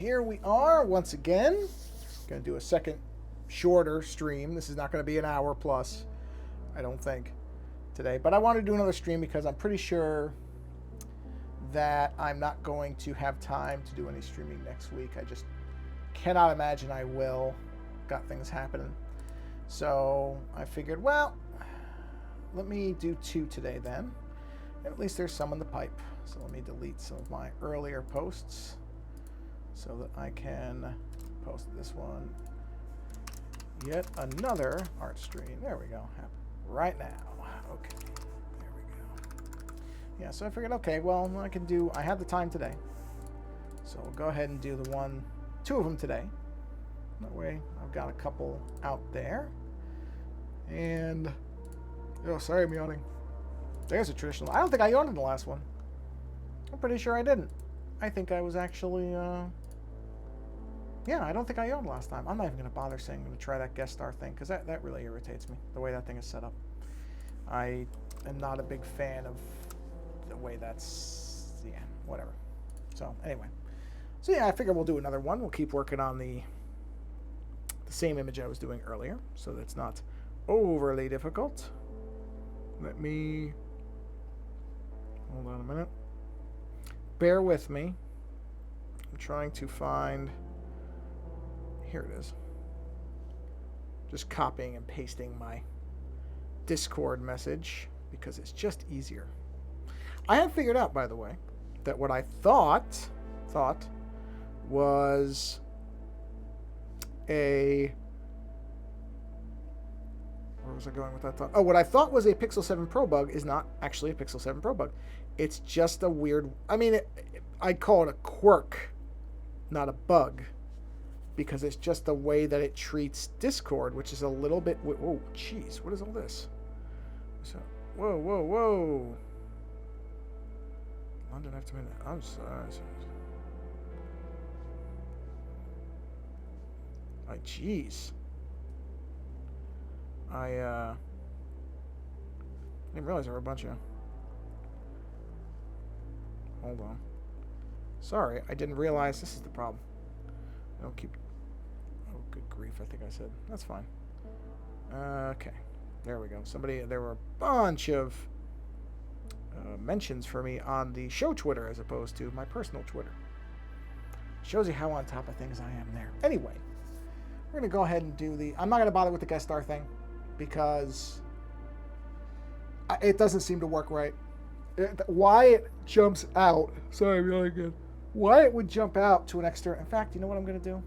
Here we are once again. Going to do a second shorter stream. This is not going to be an hour plus, I don't think, today. But I want to do another stream because I'm pretty sure that I'm not going to have time to do any streaming next week. I just cannot imagine I will. Got things happening. So I figured, well, let me do 2 today then. And at least there's some in the pipe. So let me delete some of my earlier posts so that I can post this one. Yet another art stream. There we go. Right now. Okay. There we go. Yeah, so I figured, okay, well, I have the time today. So we'll go ahead and do 2 of them today. That way I've got a couple out there. And, oh, sorry I'm yawning. There's a traditional. I don't think I yawned in the last one. I'm pretty sure I didn't. I think I was actually, yeah, I don't think I yawned last time. I'm not even going to bother saying I'm going to try that guest star thing, because that really irritates me, the way that thing is set up. I am not a big fan of the way that's, yeah, whatever. So, anyway. So, yeah, I figure we'll do another one. We'll keep working on the same image I was doing earlier, so that's not overly difficult. Let me... Hold on a minute. Bear with me. I'm trying to find... Here it is. Just copying and pasting my Discord message because it's just easier. I have figured out, by the way, that what I thought was a... Where was I going with that thought? Oh, what I thought was a Pixel 7 Pro bug is not actually a Pixel 7 Pro bug. It's just a weird... I mean, I'd call it a quirk, not a bug. Because it's just the way that it treats Discord, which is a little bit... Whoa, jeez, what is all this? So, whoa. London after midnight. I'm sorry. Oh, jeez. I didn't realize there were a bunch of... Hold on. Sorry, I didn't realize this is the problem. I don't keep... Oh, good grief, I think I said. That's fine. Okay. There we go. There were a bunch of mentions for me on the show Twitter as opposed to my personal Twitter. Shows you how on top of things I am there. Anyway, we're going to go ahead and do the... I'm not going to bother with the guest star thing because it doesn't seem to work right. Why it jumps out... Sorry, I'm yelling again. Why it would jump out to an extra... In fact, you know what I'm going to do?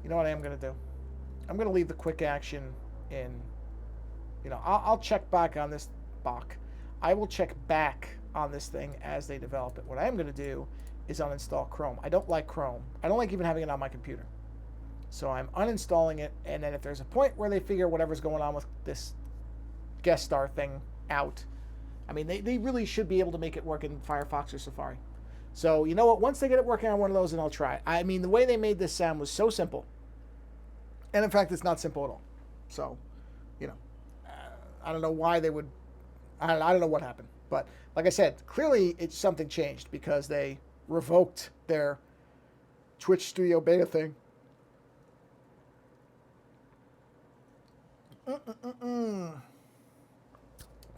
You know what I am going to do? I'm going to leave the quick action in... You know, I'll check back on this Bach. I will check back on this thing as they develop it. What I am going to do is uninstall Chrome. I don't like Chrome. I don't like even having it on my computer. So I'm uninstalling it, and then if there's a point where they figure whatever's going on with this guest star thing out... I mean, they really should be able to make it work in Firefox or Safari. So, you know what? Once they get it working on one of those, then I'll try it. I mean, the way they made this sound was so simple. And, in fact, it's not simple at all. So, you know, I don't know why they would... I don't know what happened. But, like I said, clearly something changed because they revoked their Twitch Studio Beta thing.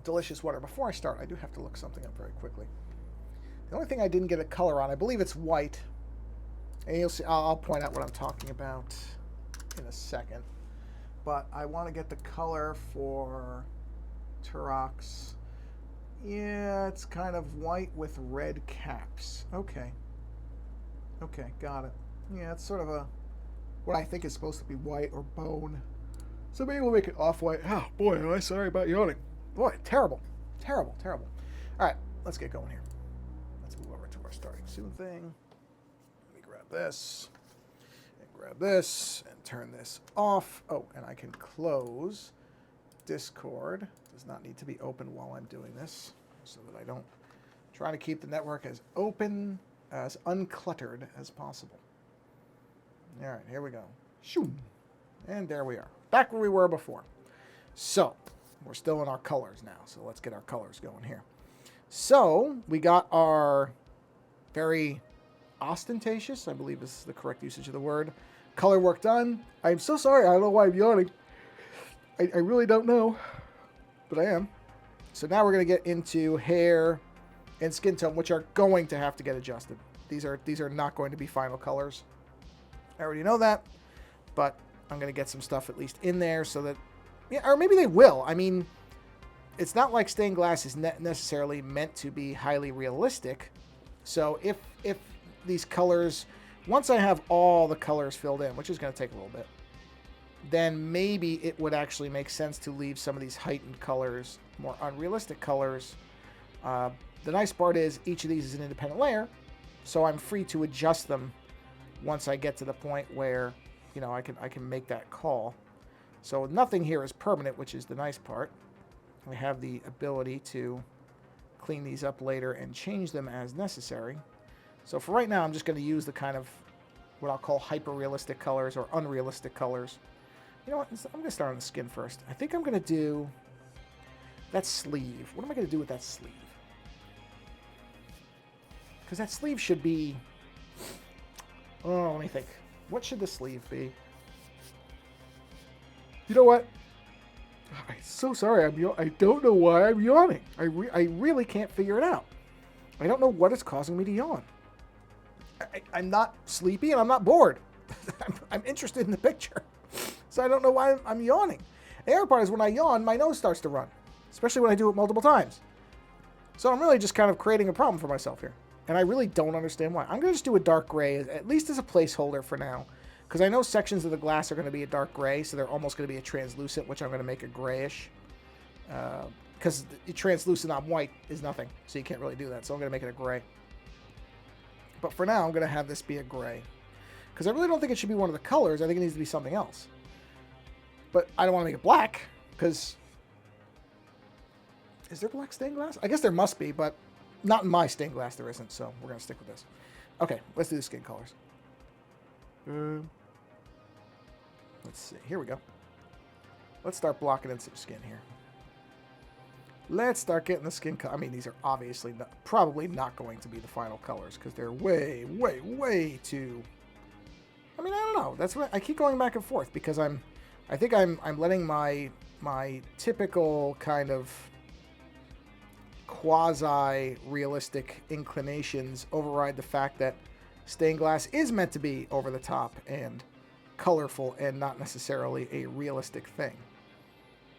Delicious water. Before I start, I do have to look something up very quickly. The only thing I didn't get a color on, I believe it's white. And you'll see, I'll point out what I'm talking about in a second. But I want to get the color for Turox. Yeah, it's kind of white with red caps. Okay. Okay, got it. Yeah, it's sort of what I think is supposed to be white or bone. So maybe we'll make it off-white. Oh, boy, am I sorry about yawning. Boy, terrible. All right, let's get going here. Let's move over to our starting soon thing. Let me grab this and turn this off. Oh, and I can close Discord. Does not need to be open while I'm doing this so that I don't... Try to keep the network as open, as uncluttered as possible. All right, here we go. Shoo. And there we are. Back where we were before. So... We're still in our colors now, so let's get our colors going here. So, we got our very ostentatious, I believe is the correct usage of the word. Color work done. I'm so sorry. I don't know why I'm yawning. I really don't know, but I am. So now we're going to get into hair and skin tone, which are going to have to get adjusted. These are not going to be final colors. I already know that, but I'm going to get some stuff at least in there so that, yeah, or maybe they will. I mean, it's not like stained glass is necessarily meant to be highly realistic. So if these colors, once I have all the colors filled in, which is going to take a little bit, then maybe it would actually make sense to leave some of these heightened colors, more unrealistic colors. The nice part is each of these is an independent layer, so I'm free to adjust them once I get to the point where, you know, I can make that call. So nothing here is permanent, which is the nice part. I have the ability to clean these up later and change them as necessary. So for right now, I'm just going to use the kind of what I'll call hyper-realistic colors or unrealistic colors. You know what? I'm going to start on the skin first. I think I'm going to do that sleeve. What am I going to do with that sleeve? Because that sleeve should be... Oh, let me think. What should the sleeve be? You know what? I'm so sorry. I don't know why I'm yawning. I really can't figure it out. I don't know what is causing me to yawn. I'm not sleepy and I'm not bored. I'm interested in the picture. So I don't know why I'm yawning. The other part is when I yawn, my nose starts to run. Especially when I do it multiple times. So I'm really just kind of creating a problem for myself here. And I really don't understand why. I'm going to just do a dark gray, at least as a placeholder for now. Because I know sections of the glass are going to be a dark gray, so they're almost going to be a translucent, which I'm going to make a grayish. Because translucent on white is nothing, so you can't really do that. So I'm going to make it a gray. But for now, I'm going to have this be a gray. Because I really don't think it should be one of the colors. I think it needs to be something else. But I don't want to make it black, because... Is there black stained glass? I guess there must be, but not in my stained glass there isn't, so we're going to stick with this. Okay, let's do the skin colors. Let's see. Here we go. Let's start blocking in some skin here. Let's start getting the skin color. I mean, these are obviously probably not going to be the final colors because they're way, way, way too... I mean, I don't know. That's what I keep going back and forth because I think I'm letting my typical kind of quasi-realistic inclinations override the fact that stained glass is meant to be over the top and colorful and not necessarily a realistic thing.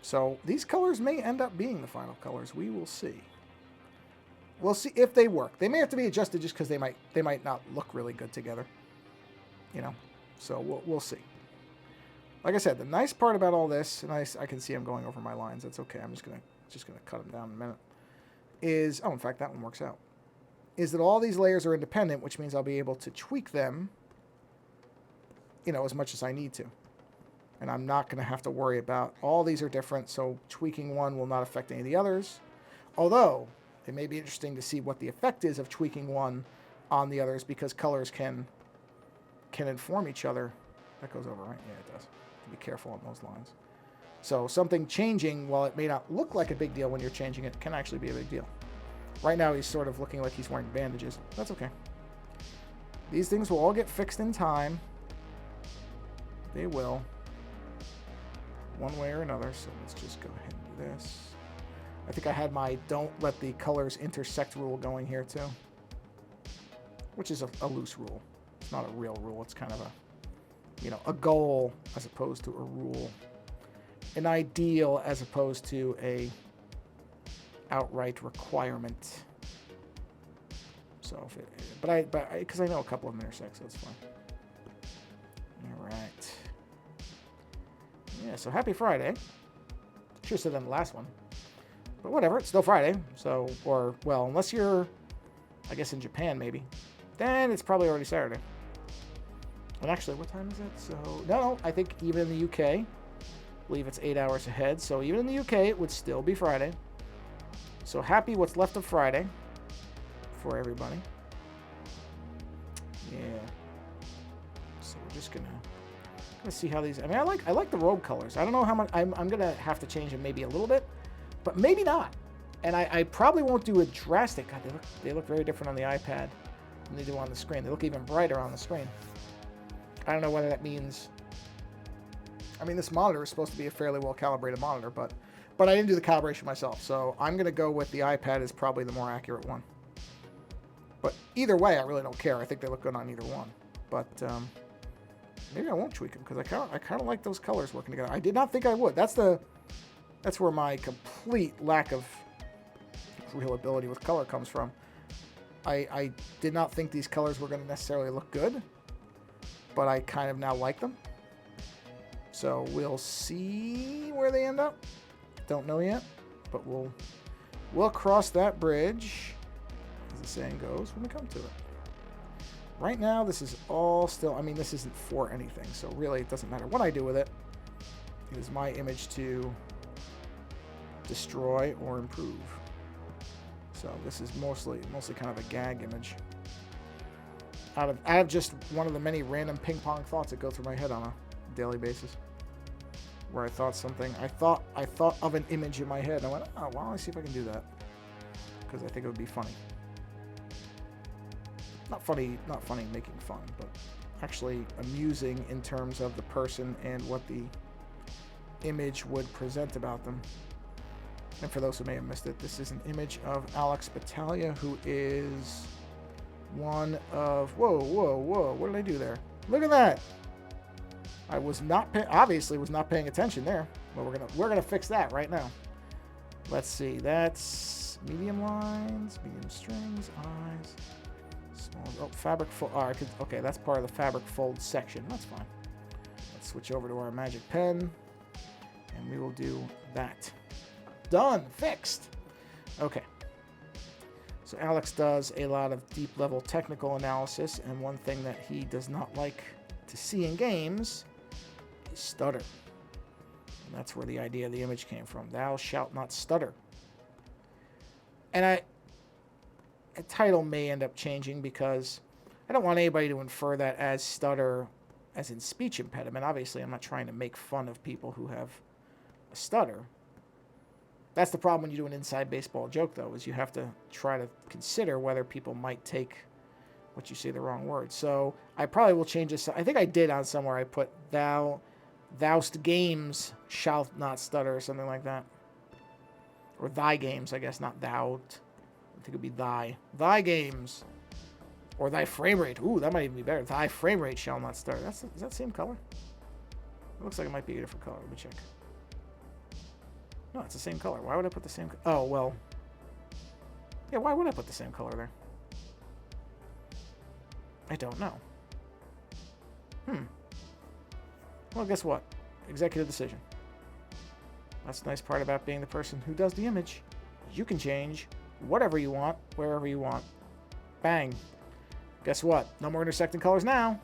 So these colors may end up being the final colors. We will see. We'll see if they work. They may have to be adjusted just because they might not look really good together. You know, so we'll see. Like I said, the nice part about all this, and I can see I'm going over my lines. That's okay. I'm just gonna cut them down in a minute. Is, oh, in fact, that one works out. Is that all these layers are independent, which means I'll be able to tweak them, you know, as much as I need to. And I'm not going to have to worry about all these are different, so tweaking one will not affect any of the others. Although, it may be interesting to see what the effect is of tweaking one on the others, because colors can inform each other. That goes over, right? Yeah, it does. Be careful on those lines. So something changing, while it may not look like a big deal when you're changing it, can actually be a big deal. Right now, he's sort of looking like he's wearing bandages. That's okay. These things will all get fixed in time. They will. One way or another. So let's just go ahead and do this. I think I had my don't let the colors intersect rule going here too. Which is a loose rule. It's not a real rule. It's kind of a, you know, a goal as opposed to a rule. An ideal as opposed to a outright requirement. So, if it, but because I know a couple of them intersect, so it's fine. All right. Yeah. So happy Friday. Should have said that in the last one, but whatever. It's still Friday. So, or well, unless you're, I guess in Japan maybe, then it's probably already Saturday. And actually, what time is it? So no, I think even in the UK, I believe it's 8 hours ahead. So even in the UK, it would still be Friday. So happy what's left of Friday for everybody. Yeah. So we're just gonna see how these. I mean, I like the robe colors. I don't know how much. I'm gonna have to change them maybe a little bit, but maybe not. And I probably won't do a drastic. God, they look very different on the iPad than they do on the screen. They look even brighter on the screen. I don't know whether that means... I mean, this monitor is supposed to be a fairly well-calibrated monitor, but I didn't do the calibration myself, so I'm going to go with the iPad is probably the more accurate one. But either way, I really don't care. I think they look good on either one. But maybe I won't tweak them, because I kind of like those colors working together. I did not think I would. That's where my complete lack of real ability with color comes from. I did not think these colors were going to necessarily look good, but I kind of now like them. So we'll see where they end up. Don't know yet, but we'll cross that bridge, as the saying goes, when we come to it. Right now, this is all still, I mean, this isn't for anything, so really it doesn't matter what I do with it. It is my image to destroy or improve. So this is mostly kind of a gag image. Out of just one of the many random ping pong thoughts that go through my head on a daily basis. Where I thought something, I thought of an image in my head, and I went, oh, well, let's see if I can do that. Because I think it would be funny. Not funny making fun, but actually amusing in terms of the person and what the image would present about them. And for those who may have missed it, this is an image of Alex Battaglia, who is one of... Whoa, what did I do there? Look at that! I was not obviously was not paying attention there. But we're gonna fix that right now. Let's see. That's medium lines, medium strings, eyes, small. Oh, fabric fold. Oh, okay, that's part of the fabric fold section. That's fine. Let's switch over to our magic pen, and we will do that. Done. Fixed. Okay. So Alex does a lot of deep level technical analysis, and one thing that he does not like to see in games is stutter. And that's where the idea of the image came from. Thou shalt not stutter. And a title may end up changing because I don't want anybody to infer that as stutter as in speech impediment. Obviously, I'm not trying to make fun of people who have a stutter. That's the problem when you do an inside baseball joke, though, is you have to try to consider whether people might take what you say the wrong word. So I probably will change this. I think I did on somewhere. I put thou'st games shalt not stutter or something like that. Or thy games, I guess, not thou. I think it would be thy. Thy games. Or thy frame rate. Ooh, that might even be better. Thy frame rate shall not stutter. Is that the same color? It looks like it might be a different color. Let me check. No, it's the same color. Why would I put the same... Oh, well... Yeah, why would I put the same color there? I don't know. Well, guess what? Executive decision. That's the nice part about being the person who does the image. You can change whatever you want, wherever you want. Bang. Guess what? No more intersecting colors now.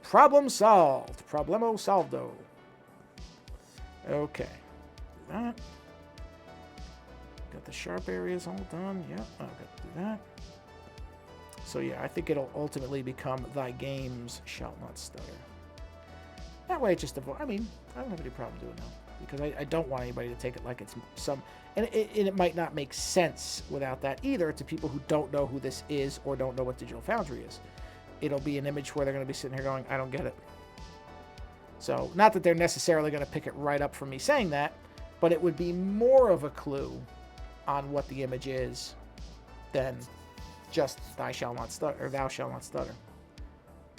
Problem solved. Problemo solvdo. Okay. That. Got the sharp areas all done. Yep, I've got to do that. So yeah, I think it'll ultimately become thy games shall not stutter. That way it just avoid. I mean, I don't have any problem doing that because I don't want anybody to take it like it's some. And it might not make sense without that either to people who don't know who this is or don't know what Digital Foundry is. It'll be an image where they're going to be sitting here going, I don't get it. So not that they're necessarily going to pick it right up from me saying that, but it would be more of a clue on what the image is than just thou shalt not stutter.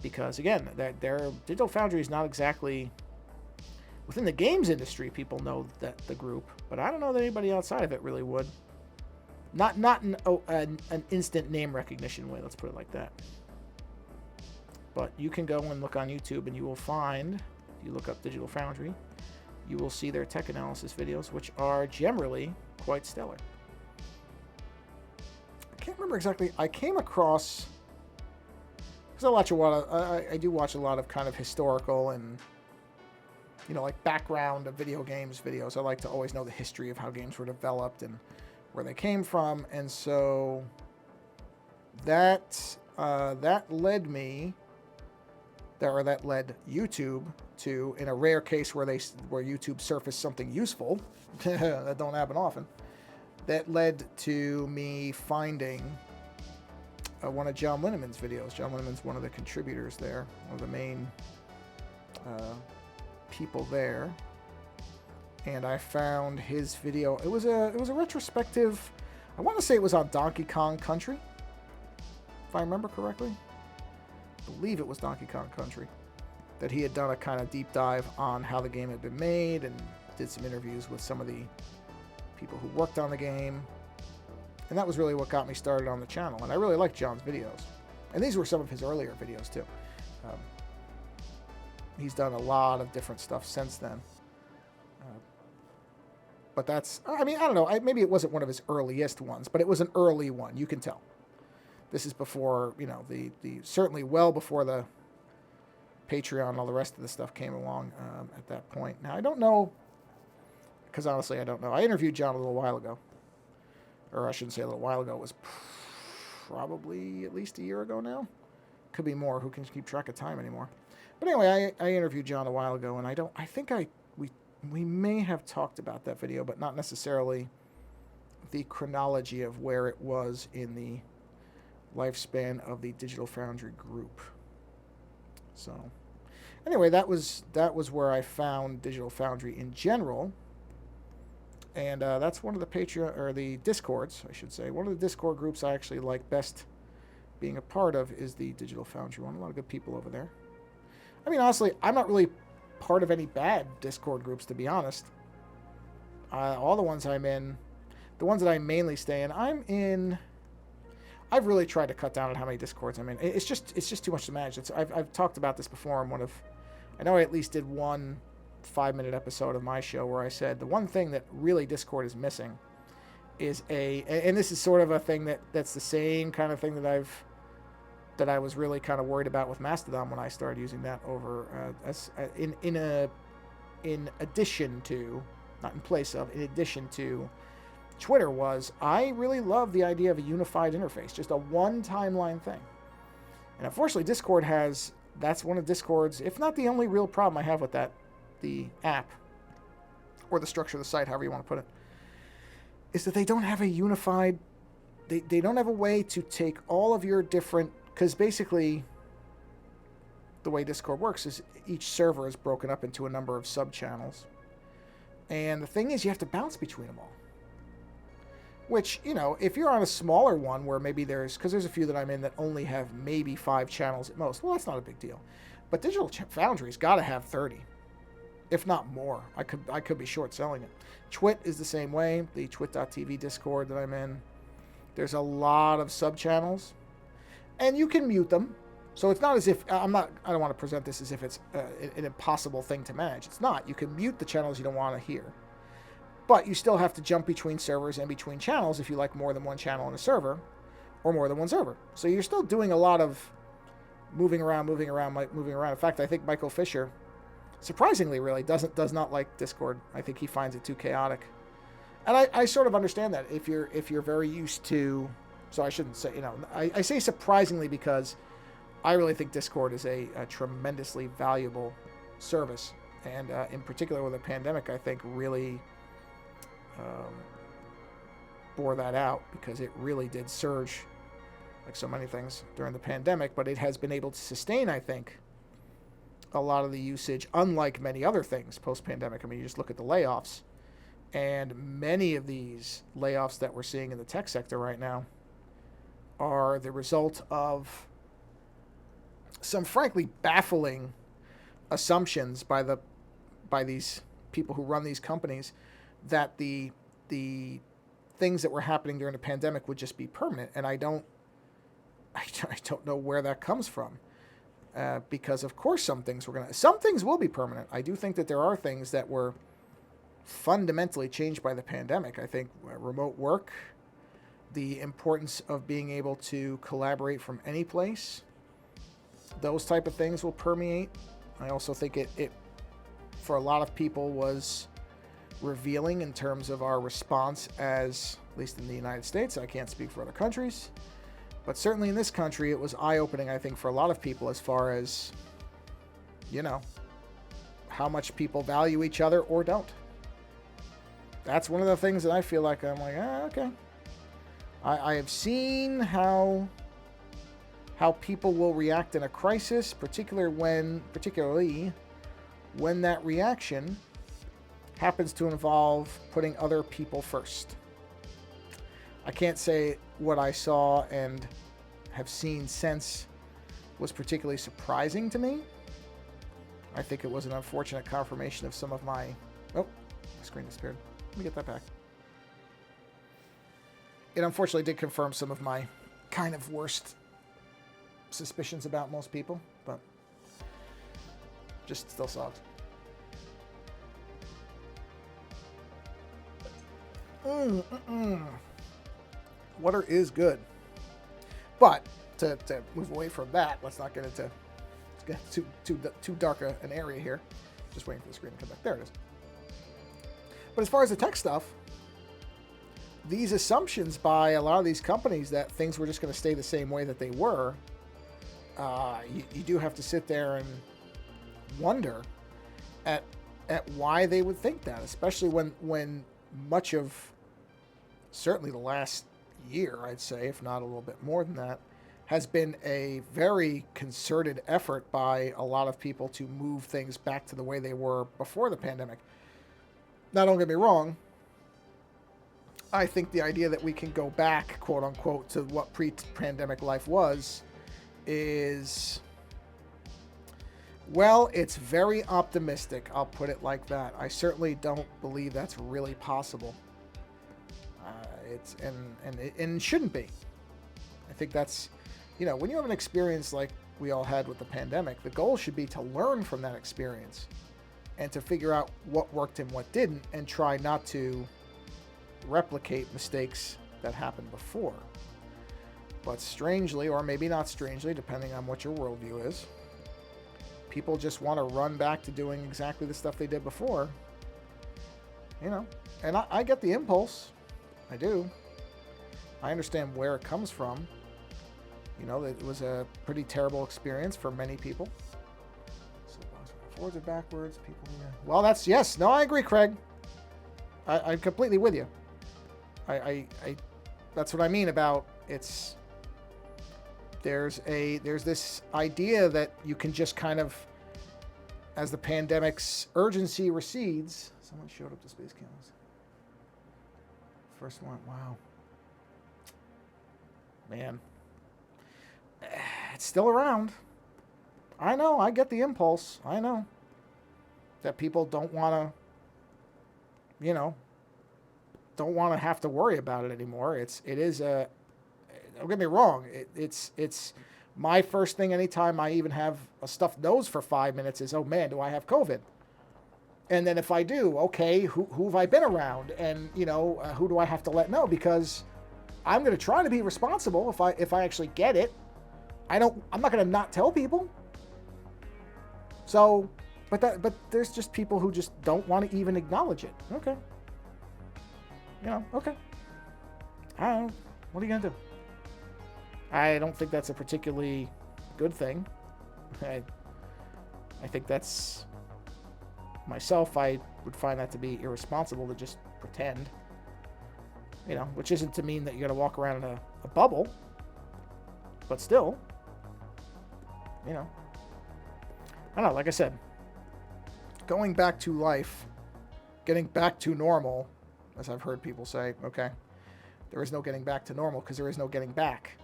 Because again, their Digital Foundry is not exactly within the games industry. People know that the group, but I don't know that anybody outside of it really would. Not in an instant name recognition way. Let's put it like that. But you can go and look on YouTube, and you will find. If you look up Digital Foundry, you will see their tech analysis videos, which are generally quite stellar. I can't remember exactly. I came across, because I do watch a lot of kind of historical and, like background of video games videos. I like to always know the history of how games were developed and where they came from, and so that led YouTube to, in a rare case where YouTube surfaced something useful that don't happen often, that led to me finding one of John Linneman's videos. John Linneman's one of the contributors there, one of the main people there. And I found his video. It was a retrospective. I want to say it was on Donkey Kong Country, if I remember correctly. I believe it was Donkey Kong Country, that he had done a kind of deep dive on how the game had been made and did some interviews with some of the people who worked on the game. And that was really what got me started on the channel. And I really liked John's videos. And these were some of his earlier videos too. He's done a lot of different stuff since then. But that's, I mean, I don't know. Maybe it wasn't one of his earliest ones, but it was an early one. You can tell. This is before, you know, the certainly well before the Patreon and all the rest of the stuff came along at that point. Now, I don't know, because honestly, I don't know. I interviewed John a little while ago. Or I shouldn't say a little while ago. It was probably at least a year ago now. Could be more. Who can keep track of time anymore? But anyway, I interviewed John a while ago, and I think we may have talked about that video, but not necessarily the chronology of where it was in the lifespan of the Digital Foundry group. So anyway, that was where I found Digital Foundry in general. And that's one of the Patreon, or the Discords, I should say. One of the Discord groups I actually like best being a part of is the Digital Foundry one. A lot of good people over there. I mean, honestly, I'm not really part of any bad Discord groups, to be honest. All the ones I'm in, the ones that I mainly stay in, I've really tried to cut down on how many Discords I'm in. It's just too much to manage. I've talked about this before in I know I at least did one 5-minute episode of my show where I said the one thing that really Discord is missing is and this is sort of a thing that's the same kind of thing that I was really kind of worried about with Mastodon when I started using that over in addition to, not in place of, in addition to Twitter, was I really love the idea of a unified interface, just a one timeline thing. And unfortunately, Discord that's one of Discord's, if not the only real problem I have with that, the app, or the structure of the site, however you want to put it, is that they don't have a unified, they don't have a way to take all of your different, because basically the way Discord works is each server is broken up into a number of sub-channels. And the thing is, you have to bounce between them all. Which, you know, if you're on a smaller one where maybe because there's a few that I'm in that only have maybe 5 channels at most, well, that's not a big deal. But Digital Foundry's got to have 30, if not more. I could be short selling it. Twit is the same way. The twit.tv Discord that I'm in, there's a lot of sub-channels, and you can mute them. So it's not as if, I don't want to present this as if it's an impossible thing to manage. It's not. You can mute the channels you don't want to hear. But you still have to jump between servers and between channels if you like more than one channel on a server, or more than one server. So you're still doing a lot of moving around. In fact, I think Michael Fisher, surprisingly really, does not like Discord. I think he finds it too chaotic. And I sort of understand that if you're very used to, so I shouldn't say, you know, I say surprisingly because I really think Discord is a tremendously valuable service. And in particular with the pandemic, I think really bore that out, because it really did surge like so many things during the pandemic, but it has been able to sustain, I think, a lot of the usage, unlike many other things post-pandemic. I mean, you just look at the layoffs, and many of these layoffs that we're seeing in the tech sector right now are the result of some frankly baffling assumptions by these people who run these companies that the things that were happening during the pandemic would just be permanent. And I don't know where that comes from, because of course some things will be permanent. I do think that there are things that were fundamentally changed by the pandemic. I think remote work, the importance of being able to collaborate from any place, those type of things will permeate. I also think it for a lot of people was revealing in terms of our response, as at least in the United States. I can't speak for other countries, but certainly in this country it was eye-opening, I think, for a lot of people, as far as, you know, how much people value each other or don't. That's one of the things that I feel like I'm like, okay. I have seen how how people will react in a crisis, particularly when that reaction happens to involve putting other people first. I can't say what I saw and have seen since was particularly surprising to me. I think it was an unfortunate confirmation of some of my... Oh, the screen disappeared. Let me get that back. It unfortunately did confirm some of my kind of worst suspicions about most people, but just still sucks. Water is good. But to move away from that, let's not get into too dark an area here. Just waiting for the screen to come back. There it is. But as far as the tech stuff, these assumptions by a lot of these companies that things were just going to stay the same way that they were, you do have to sit there and wonder at why they would think that, especially when much of certainly the last year, I'd say, if not a little bit more than that, has been a very concerted effort by a lot of people to move things back to the way they were before the pandemic. Now, don't get me wrong. I think the idea that we can go back, quote unquote, to what pre-pandemic life was is, well, it's very optimistic. I'll put it like that. I certainly don't believe that's really possible. It shouldn't be. I think that's, when you have an experience like we all had with the pandemic, the goal should be to learn from that experience and to figure out what worked and what didn't, and try not to replicate mistakes that happened before. But strangely, or maybe not strangely, depending on what your worldview is, people just want to run back to doing exactly the stuff they did before. And I get the impulse. I do. I understand where it comes from. It was a pretty terrible experience for many people. So forwards or backwards, people. Well, that's yes. No, I agree, Craig. I'm completely with you. I that's what I mean about it's. There's this idea that you can just kind of, as the pandemic's urgency recedes. Someone showed up to Space Camels. First one, wow. Man. It's still around. I know, I get the impulse. I know. That people don't want to, don't want to have to worry about it anymore. It is a, don't get me wrong, it's my first thing anytime I even have a stuffed nose for 5 minutes is, oh man, do I have COVID? And then if I do, okay, who have I been around? And, who do I have to let know? Because I'm going to try to be responsible if I actually get it. I'm not going to not tell people. So, but there's just people who just don't want to even acknowledge it. Okay. Okay. I don't know. What are you going to do? I don't think that's a particularly good thing. I think that's... Myself, I would find that to be irresponsible to just pretend. Which isn't to mean that you're going to walk around in a bubble. But still, I don't know, like I said, going back to life, getting back to normal, as I've heard people say, okay, there is no getting back to normal because there is no getting back.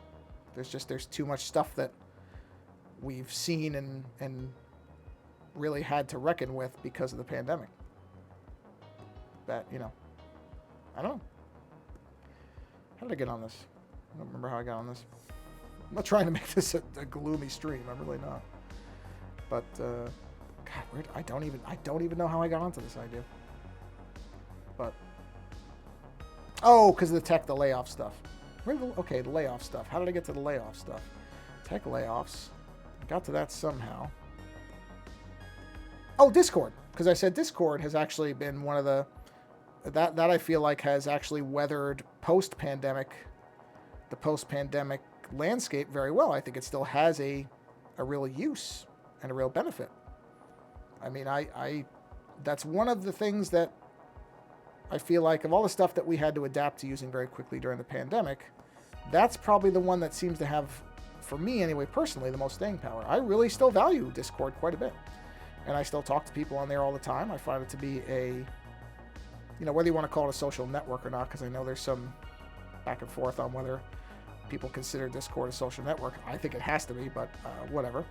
There's too much stuff that we've seen and really had to reckon with because of the pandemic. That, I don't know. How did I get on this? I don't remember how I got on this. I'm not trying to make this a gloomy stream. I'm really not. But, God, I don't even know how I got onto this idea. But, because of the layoff stuff. The layoff stuff. How did I get to the layoff stuff? Tech layoffs. I got to that somehow. Oh, Discord. Because I said Discord has actually been one of the... That I feel like has actually weathered the post-pandemic landscape very well. I think it still has a real use and a real benefit. I mean, that's one of the things that I feel like of all the stuff that we had to adapt to using very quickly during the pandemic, that's probably the one that seems to have for me anyway, personally, the most staying power. I really still value Discord quite a bit. And I still talk to people on there all the time. I find it to be a, whether you want to call it a social network or not, because I know there's some back and forth on whether people consider Discord a social network. I think it has to be, but whatever.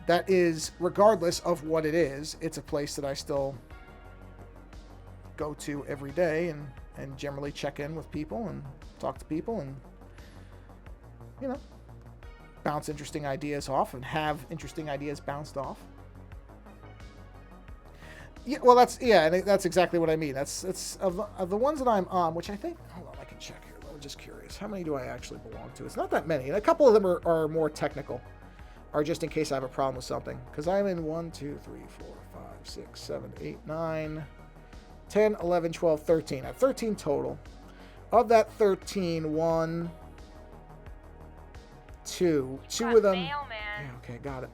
That is, regardless of what it is, it's a place that I still go to every day and generally check in with people and talk to people and, bounce interesting ideas off and have interesting ideas bounced off. Yeah, well, that's exactly what I mean. That's of the ones that I'm on, which I think, hold on, I can check here. I'm just curious. How many do I actually belong to? It's not that many. And a couple of them are more technical, or just in case I have a problem with something. Because I'm in 1, 2, 3, 4, 5, 6, 7, 8, 9, 10, 11, 12, 13. I have 13 total. Of that 13, 1, 2 of them. Yeah, okay, got it.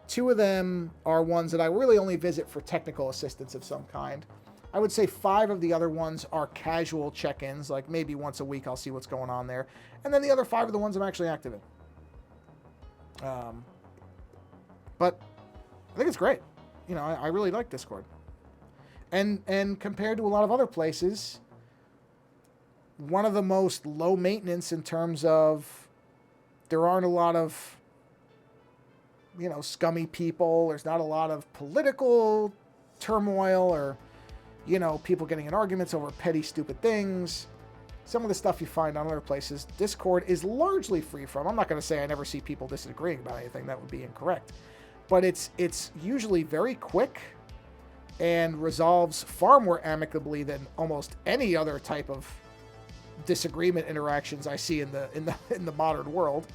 2 of them are ones that I really only visit for technical assistance of some kind. I would say 5 of the other ones are casual check-ins, like maybe once a week I'll see what's going on there. And then the other 5 are the ones I'm actually active in. But I think it's great. I really like Discord. And compared to a lot of other places, one of the most low maintenance in terms of there aren't a lot of scummy people. There's not a lot of political turmoil or, people getting in arguments over petty, stupid things. Some of the stuff you find on other places, Discord is largely free from. I'm not going to say I never see people disagreeing about anything. That would be incorrect. But it's usually very quick and resolves far more amicably than almost any other type of disagreement interactions I see in the modern world.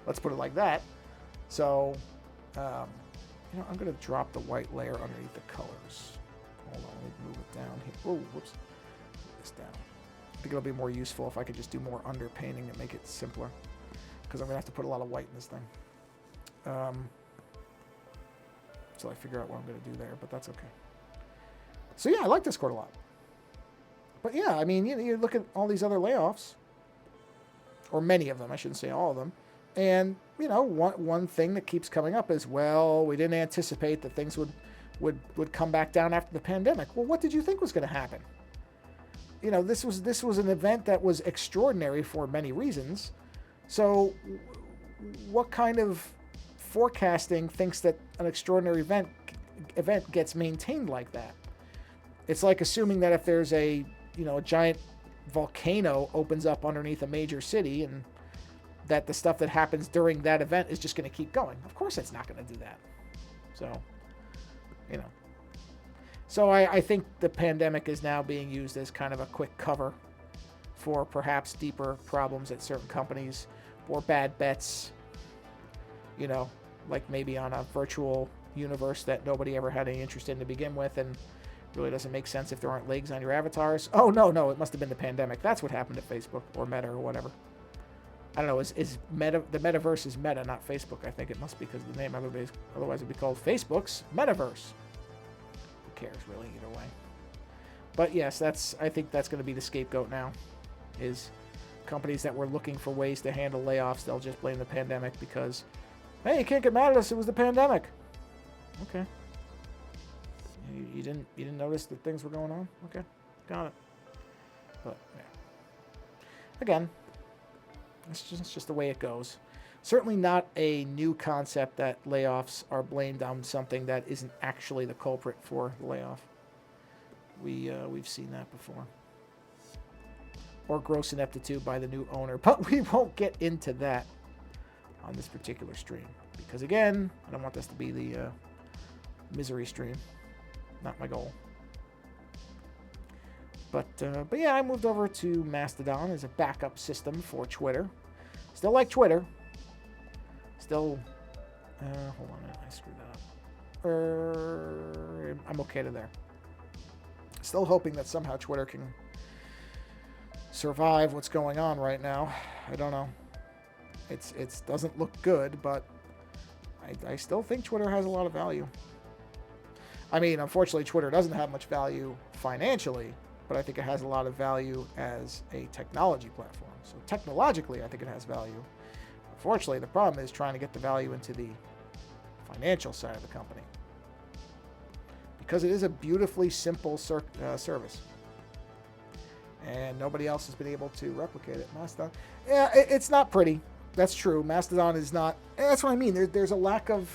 Let's put it like that. So, I'm going to drop the white layer underneath the colors. Hold on, let me move it down here. Oh, whoops. Move this down. I think it'll be more useful if I could just do more underpainting and make it simpler. Because I'm going to have to put a lot of white in this thing. So I figure out what I'm going to do there, but that's okay. So yeah, I like Discord a lot. But yeah, I mean, you look at all these other layoffs, or many of them, I shouldn't say all of them, and, one thing that keeps coming up is, well, we didn't anticipate that things would come back down after the pandemic. Well, what did you think was going to happen? This was an event that was extraordinary for many reasons. So what kind of forecasting thinks that an extraordinary event gets maintained like that? It's like assuming that if there's a giant volcano opens up underneath a major city and that the stuff that happens during that event is just going to keep going. Of course it's not going to do that. So, So I think the pandemic is now being used as kind of a quick cover for perhaps deeper problems at certain companies or bad bets, like maybe on a virtual universe that nobody ever had any interest in to begin with, and really doesn't make sense if there aren't legs on your avatars. Oh, no, it must have been the pandemic. That's what happened to Facebook or Meta or whatever. I don't know, is Meta, the metaverse is Meta, not Facebook. I think it must be because of the name. Otherwise it would be called Facebook's Metaverse. Who cares, really, either way. But yes, I think that's going to be the scapegoat now, is companies that were looking for ways to handle layoffs, they'll just blame the pandemic because, hey, you can't get mad at us, it was the pandemic. Okay. You didn't notice that things were going on? Okay, got it. But yeah. Again, it's just the way it goes. Certainly not a new concept that layoffs are blamed on something that isn't actually the culprit for the layoff. We've seen that before. Or gross ineptitude by the new owner, but we won't get into that on this particular stream because again, I don't want this to be the misery stream. Not my goal. But yeah, I moved over to Mastodon as a backup system for Twitter. Still like Twitter. Still, hold on a minute, I screwed that up. I'm okay to there. Still hoping that somehow Twitter can survive what's going on right now. I don't know. It doesn't look good, but I still think Twitter has a lot of value. I mean, unfortunately, Twitter doesn't have much value financially, but I think it has a lot of value as a technology platform. So technologically, I think it has value. Unfortunately, the problem is trying to get the value into the financial side of the company, because it is a beautifully simple service, and nobody else has been able to replicate it. Mastodon, yeah, it's not pretty. That's true. Mastodon is not. That's what I mean. There's a lack of.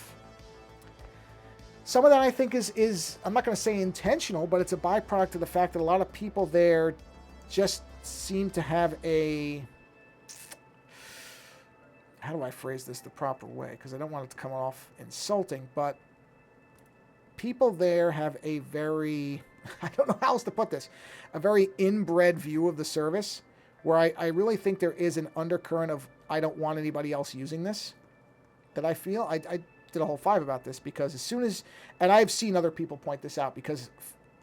Some of that I think is I'm not going to say intentional, but it's a byproduct of the fact that a lot of people there just seem to have a. How do I phrase this the proper way? Because I don't want it to come off insulting, but people there have a very, I don't know how else to put this, a very inbred view of the service, where I really think there is an undercurrent of, I don't want anybody else using this, that I feel. I did a whole 5 about this, because as soon as, and I've seen other people point this out, because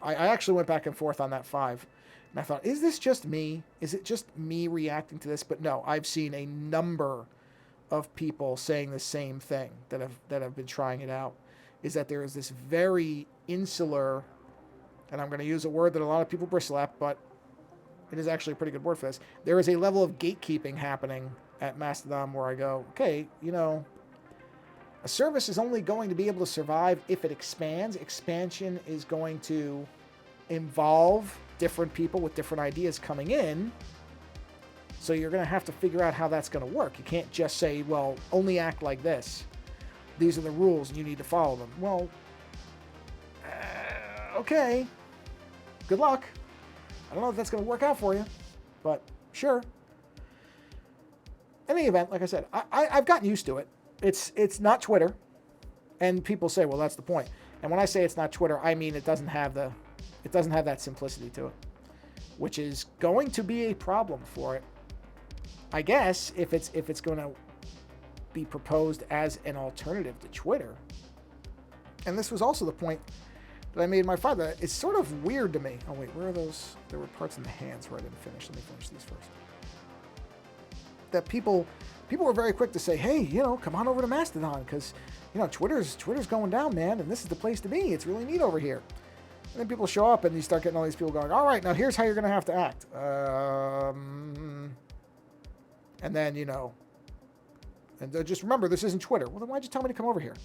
I actually went back and forth on that 5, and I thought, is this just me? Is it just me reacting to this? But no, I've seen a number of people saying the same thing that have been trying it out, is that there is this very insular, and I'm going to use a word that a lot of people bristle at, but it is actually a pretty good word for this. There is a level of gatekeeping happening at Mastodon where I go, okay, a service is only going to be able to survive if it expands. Expansion is going to involve different people with different ideas coming in. So you're going to have to figure out how that's going to work. You can't just say, well, only act like this. These are the rules and you need to follow them. Well, okay. Good luck. I don't know if that's going to work out for you, but sure. In any event, like I said, I've gotten used to it. It's not Twitter. And people say, well, that's the point. And when I say it's not Twitter, I mean it doesn't have that simplicity to it, which is going to be a problem for it. I guess if it's going to be proposed as an alternative to Twitter. And this was also the point that I made in my 5, that it's sort of weird to me. Oh wait, where are those? There were parts in the hands where I didn't finish. Let me finish these first. That people were very quick to say, hey, come on over to Mastodon, because Twitter's going down, man, and this is the place to be. It's really neat over here. And then people show up and you start getting all these people going, all right, now here's how you're going to have to act. And then, and just remember, this isn't Twitter. Well, then why'd you tell me to come over here?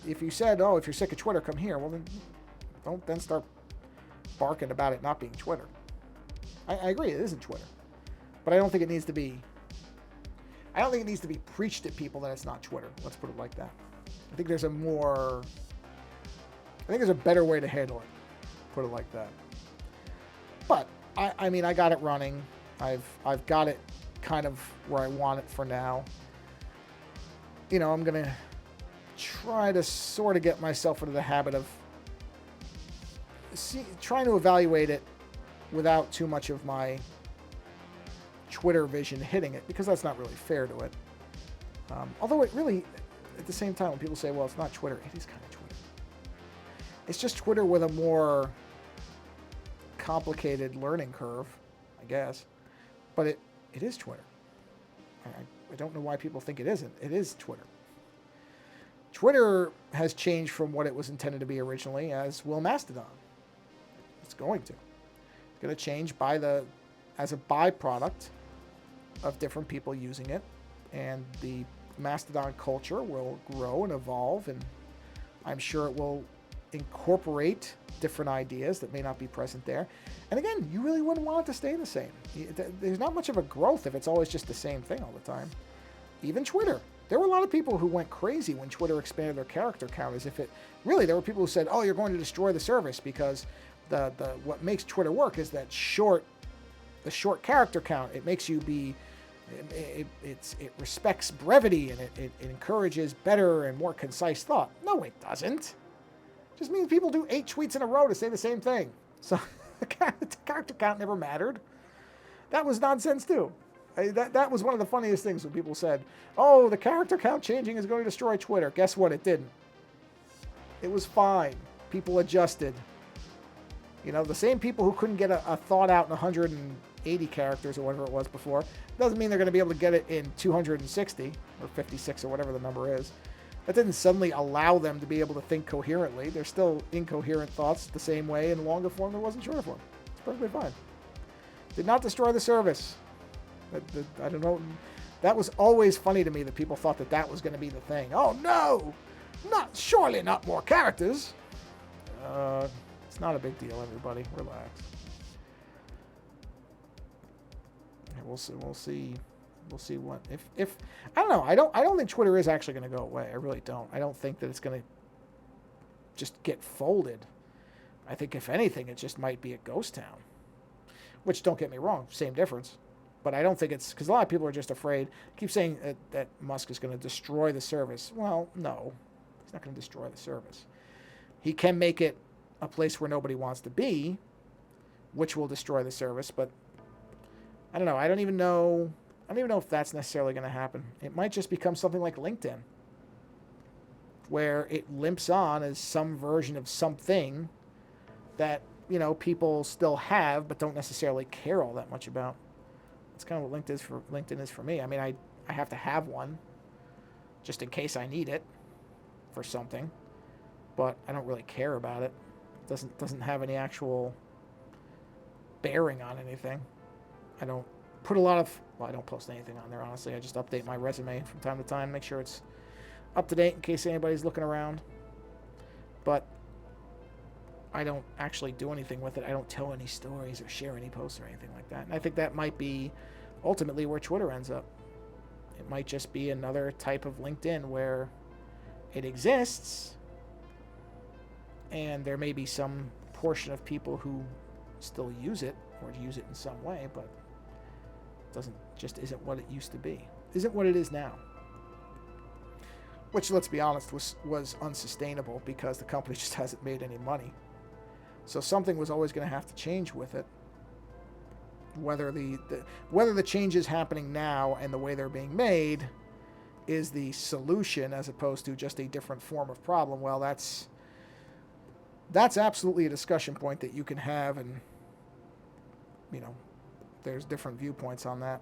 If you said, oh, if you're sick of Twitter, come here, well, then don't then start barking about it not being Twitter. I agree, it isn't Twitter. But I don't think it needs to be preached at people that it's not Twitter. Let's put it like that. I think there's a better way to handle it. Put it like that. But I mean, I got it running. I've got it kind of where I want it for now. I'm gonna try to sort of get myself into the habit of trying to evaluate it without too much of my Twitter vision hitting it, because that's not really fair to it. Although it really, at the same time, when people say, well, it's not Twitter, it is kind of Twitter. It's just Twitter with a more complicated learning curve, I guess. But it is Twitter. I don't know why people think it isn't. It is Twitter. Twitter has changed from what it was intended to be originally, as will Mastodon. It's going to. It's going to change as a byproduct of different people using it. And the Mastodon culture will grow and evolve, and I'm sure it will incorporate different ideas that may not be present there. And again, you really wouldn't want it to stay the same. There's not much of a growth if it's always just the same thing all the time. Even Twitter. There were a lot of people who went crazy when Twitter expanded their character count, as if it really, there were people who said, oh, you're going to destroy the service because the what makes Twitter work is that the short character count. It makes you be, it respects brevity, and it encourages better and more concise thought. No, it doesn't. It just means people do 8 tweets in a row to say the same thing. So the character count never mattered. That was nonsense too. That was one of the funniest things when people said, oh, the character count changing is going to destroy Twitter. Guess what? It didn't. It was fine. People adjusted. The same people who couldn't get a thought out in 180 characters or whatever it was before, doesn't mean they're going to be able to get it in 260 or 56 or whatever the number is. That didn't suddenly allow them to be able to think coherently. There's still incoherent thoughts the same way in longer form there was in shorter form. It's perfectly fine. Did not destroy the service. I don't know. That was always funny to me that people thought that that was going to be the thing. Oh no, surely not more characters. It's not a big deal, everybody. Relax. We'll see. We'll see what if I don't know. I don't think Twitter is actually going to go away. I really don't. I don't think that it's going to just get folded. I think if anything, it just might be a ghost town. Which, don't get me wrong, same difference. But I don't think it's... Because a lot of people are just afraid. Keep saying that Musk is going to destroy the service. Well, no. He's not going to destroy the service. He can make it a place where nobody wants to be, which will destroy the service. But I don't know. I don't even know if that's necessarily going to happen. It might just become something like LinkedIn, where it limps on as some version of something that, people still have but don't necessarily care all that much about. That's kind of what LinkedIn is for me. I mean, I have to have one just in case I need it for something, but I don't really care about it. It doesn't have any actual bearing on anything. I don't put I don't post anything on there, honestly. I just update my resume from time to time, make sure it's up to date in case anybody's looking around. But I don't actually do anything with it. I don't tell any stories or share any posts or anything like that. And I think that might be ultimately where Twitter ends up. It might just be another type of LinkedIn where it exists, and there may be some portion of people who still use it or use it in some way, but isn't what it used to be. Isn't what it is now. Which, let's be honest, was unsustainable because the company just hasn't made any money. So something was always going to have to change with it. Whether the changes happening now and the way they're being made is the solution as opposed to just a different form of problem, well, that's absolutely a discussion point that you can have, and there's different viewpoints on that.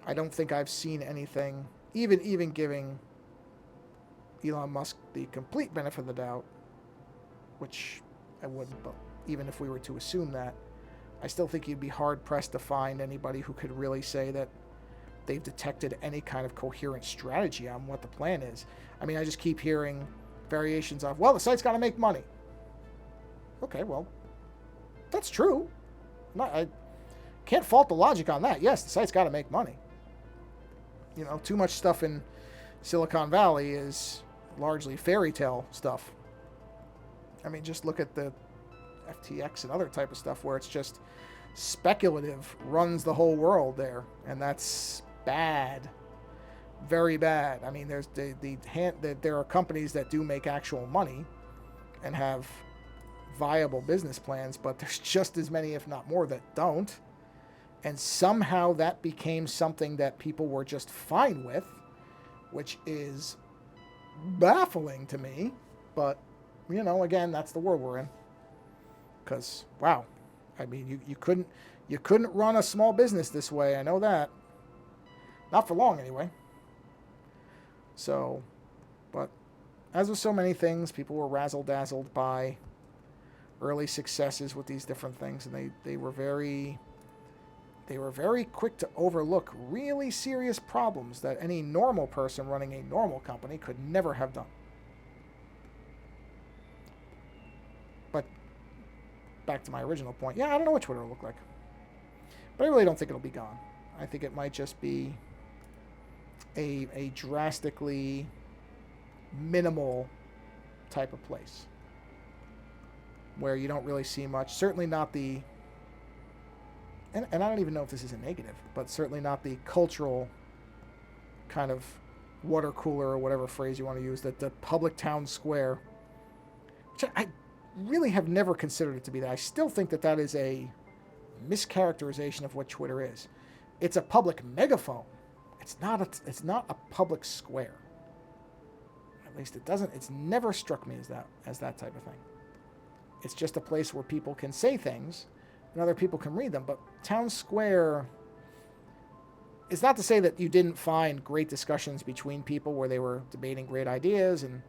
I don't think I've seen anything, even giving Elon Musk the complete benefit of the doubt, which I wouldn't, but even if we were to assume that, I still think you'd be hard-pressed to find anybody who could really say that they've detected any kind of coherent strategy on what the plan is. I mean, I just keep hearing variations of, well, the site's got to make money. Okay, well, that's true. I can't fault the logic on that. Yes, the site's got to make money. Too much stuff in Silicon Valley is largely fairy tale stuff. I mean, just look at the FTX and other type of stuff where it's just speculative runs the whole world there, and that's bad, very bad. I mean, there are companies that do make actual money and have viable business plans, but there's just as many, if not more, that don't. And somehow that became something that people were just fine with, which is baffling to me. But, again, that's the world we're in. Because, wow, I mean, you couldn't run a small business this way. I know that. Not for long, anyway. So, but as with so many things, people were razzle-dazzled by early successes with these different things, and they were very quick to overlook really serious problems that any normal person running a normal company could never have done. But back to my original point, yeah, I don't know what Twitter will look like, but I really don't think it'll be gone. I think it might just be a drastically minimal type of place where you don't really see much. Certainly not the, and I don't even know if this is a negative, but certainly not the cultural kind of water cooler or whatever phrase you want to use, that the public town square, which I really have never considered it to be that. I still think that is a mischaracterization of what Twitter is. It's a public megaphone. It's not a public square. At least it's never struck me as that type of thing. It's just a place where people can say things and other people can read them. But town square is not to say that you didn't find great discussions between people where they were debating great ideas and,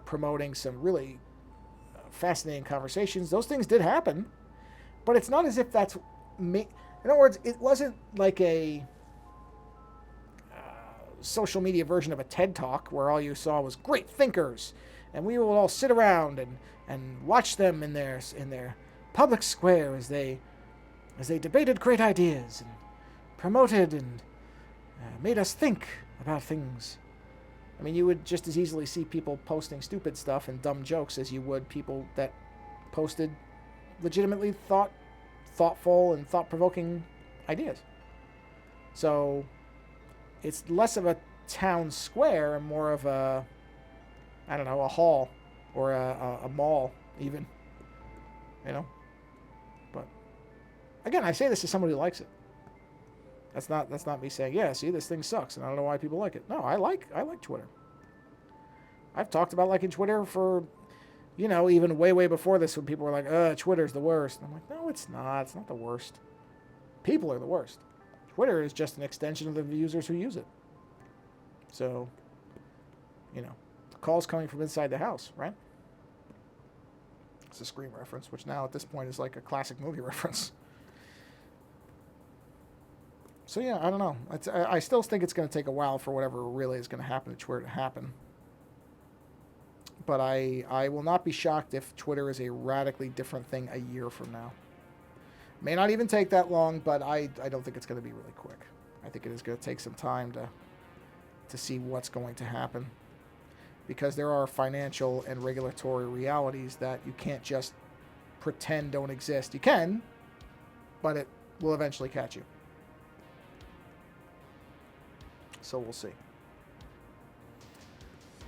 promoting some really fascinating conversations. Those things did happen, but it's not as if that's me. In other words, it wasn't like social media version of a TED Talk where all you saw was great thinkers, and we will all sit around and watch them in their public square as they debated great ideas and promoted and made us think about things. I mean, you would just as easily see people posting stupid stuff and dumb jokes as you would people that posted legitimately thoughtful and thought-provoking ideas. So it's less of a town square and more of a, I don't know, a hall or a mall even, you know. But again, I say this as somebody who likes it. That's not me saying, yeah, see, this thing sucks and I don't know why people like it. No, I like Twitter. I've talked about liking Twitter for, you know, even way before this when people were like, Twitter's the worst. And I'm like, no, it's not. It's not the worst. People are the worst. Twitter is just an extension of the users who use it. So, you know, the call's coming from inside the house, right? It's a Scream reference, which now at this point is like a classic movie reference. So yeah, I don't know. I still think it's going to take a while for whatever really is going to happen to Twitter to happen. But I will not be shocked if Twitter is a radically different thing a year from now. May not even take that long, but I don't think it's going to be really quick. I think it is going to take some time to see what's going to happen. Because there are financial and regulatory realities that you can't just pretend don't exist. You can, but it will eventually catch you. So we'll see.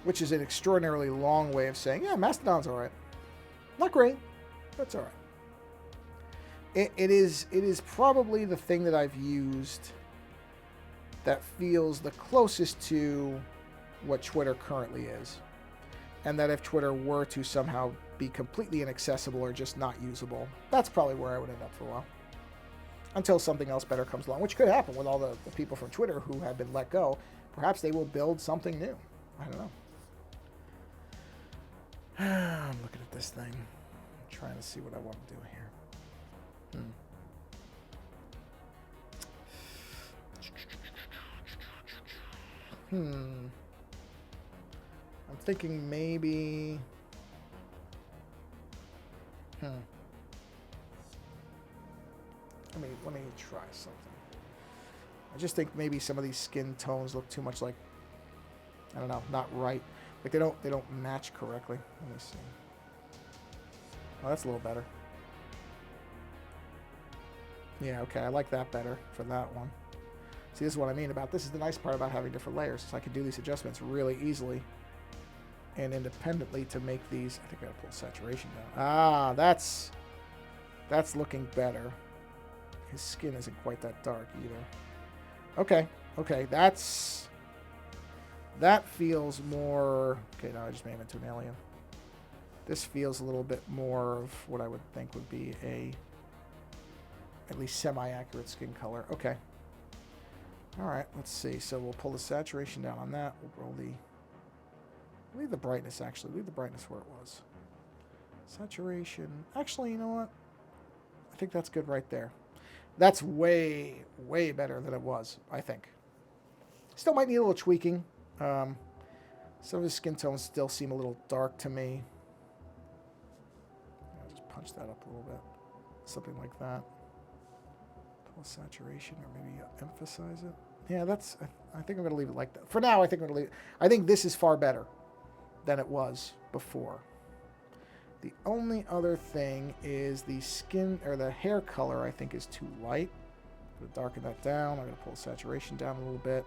Which is an extraordinarily long way of saying, yeah, Mastodon's all right. Not great, but it's all right. It is probably the thing that I've used that feels the closest to what Twitter currently is. And that if Twitter were to somehow be completely inaccessible or just not usable, that's probably where I would end up for a while. Until something else better comes along, which could happen with all the people from Twitter who have been let go. Perhaps they will build something new. I don't know. I'm looking at this thing. I'm trying to see what I want to do here. I'm thinking maybe... Let me try something. I just think maybe some of these skin tones look too much like, I don't know, not right. Like they don't match correctly. Let me see. Oh, that's a little better. Yeah, okay, I like that better for that one. See, this is what I mean about this is the nice part about having different layers. So I can do these adjustments really easily and independently to make these. I think I gotta pull saturation down. Ah, that's looking better. His skin isn't quite that dark either. Okay, that feels more... Okay, no, I just made him into an alien. This feels a little bit more of what I would think would be a at least semi-accurate skin color. Okay. All right, let's see. So we'll pull the saturation down on that. We'll roll leave the brightness, actually. Leave the brightness where it was. Saturation. Actually, you know what? I think that's good right there. That's way better than it was, I think. Still might need a little tweaking. Some of his skin tones still seem a little dark to me. I'll just punch that up a little bit. Something like that. Pull saturation or maybe emphasize it. Yeah, I think I'm going to leave it like that. For now, I think I'm going to leave it. I think this is far better than it was before. The only other thing is the skin or the hair color I think is too light. I'm going to darken that down. I'm going to pull the saturation down a little bit,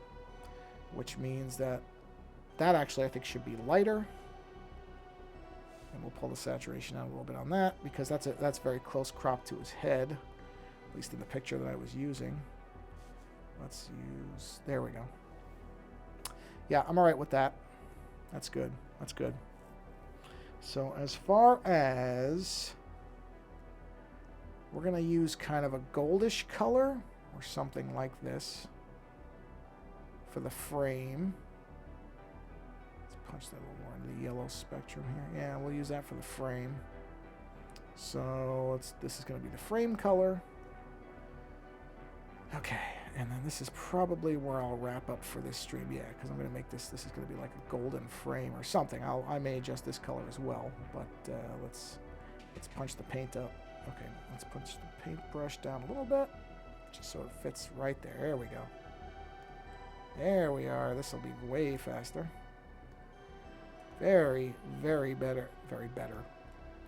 which means that actually I think should be lighter. And we'll pull the saturation out a little bit on that because that's very close crop to his head, at least in the picture that I was using. Let's use, there we go. Yeah, I'm all right with that. That's good. That's good. So as far as we're going to use kind of a goldish color or something like this for the frame. Let's punch that a little more into the yellow spectrum here. Yeah, we'll use that for the frame. So this is going to be the frame color. Okay, And then this is probably where I'll wrap up for this stream. Yeah, because I'm going to make this is going to be like a golden frame or something. I may adjust this color as well, but let's punch the paint up. Okay, let's punch the paintbrush down a little bit, just so it fits right there. There we go. There we are. This will be way faster. Very, very better. Very better.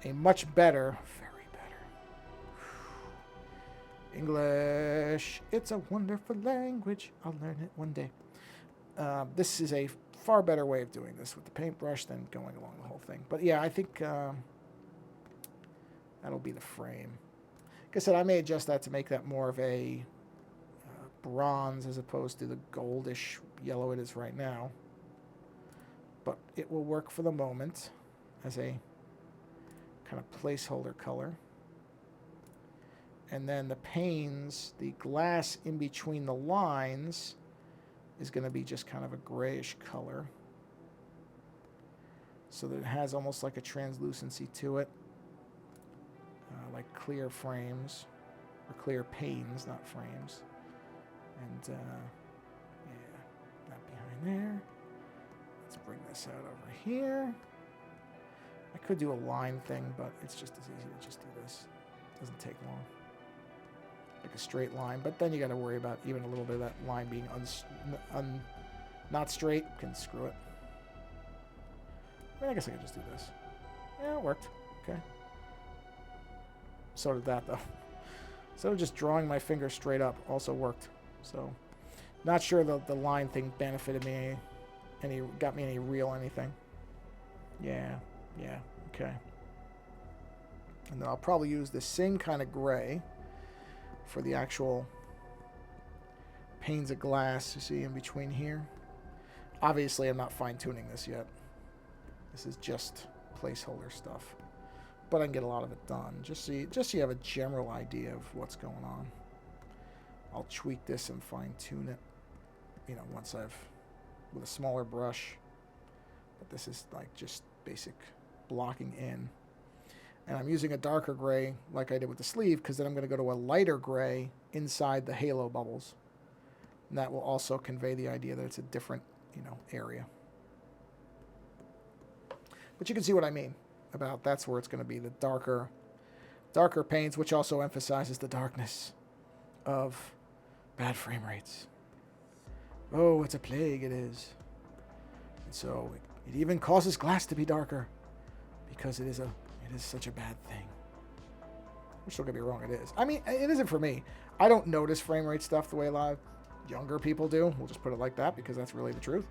A much better. Very better. English. It's a wonderful language. I'll learn it one day. This is a far better way of doing this with the paintbrush than going along the whole thing. But yeah, I think that'll be the frame. Like I said, I may adjust that to make that more of a bronze as opposed to the goldish yellow it is right now. But it will work for the moment as a kind of placeholder color. And then the panes, the glass in between the lines, is going to be just kind of a grayish color, so that it has almost like a translucency to it, like clear frames, or clear panes, not frames. And yeah, that behind there. Let's bring this out over here. I could do a line thing, but it's just as easy to just do this. It doesn't take long. Like a straight line, but then you got to worry about even a little bit of that line being not straight. Can screw it. I mean, I guess I could just do this. Yeah, it worked. Okay. So did that, though. Instead of just drawing my finger straight up, also worked. So, not sure the line thing benefited me got me any real anything. Yeah, okay. And then I'll probably use the same kind of gray for the actual panes of glass you see in between here. Obviously, I'm not fine-tuning this yet. This is just placeholder stuff. But I can get a lot of it done, just so you have a general idea of what's going on. I'll tweak this and fine-tune it, once with a smaller brush. But this is like just basic blocking in. And I'm using a darker gray like I did with the sleeve, because then I'm going to go to a lighter gray inside the halo bubbles. And that will also convey the idea that it's a different, area. But you can see what I mean about that's where it's going to be the darker panes, which also emphasizes the darkness of bad frame rates. Oh, it's a plague, it is. And so it even causes glass to be darker, because it is such a bad thing. Which, don't get me wrong, it is. I mean, it isn't for me. I don't notice frame rate stuff the way a lot of younger people do. We'll just put it like that, because that's really the truth.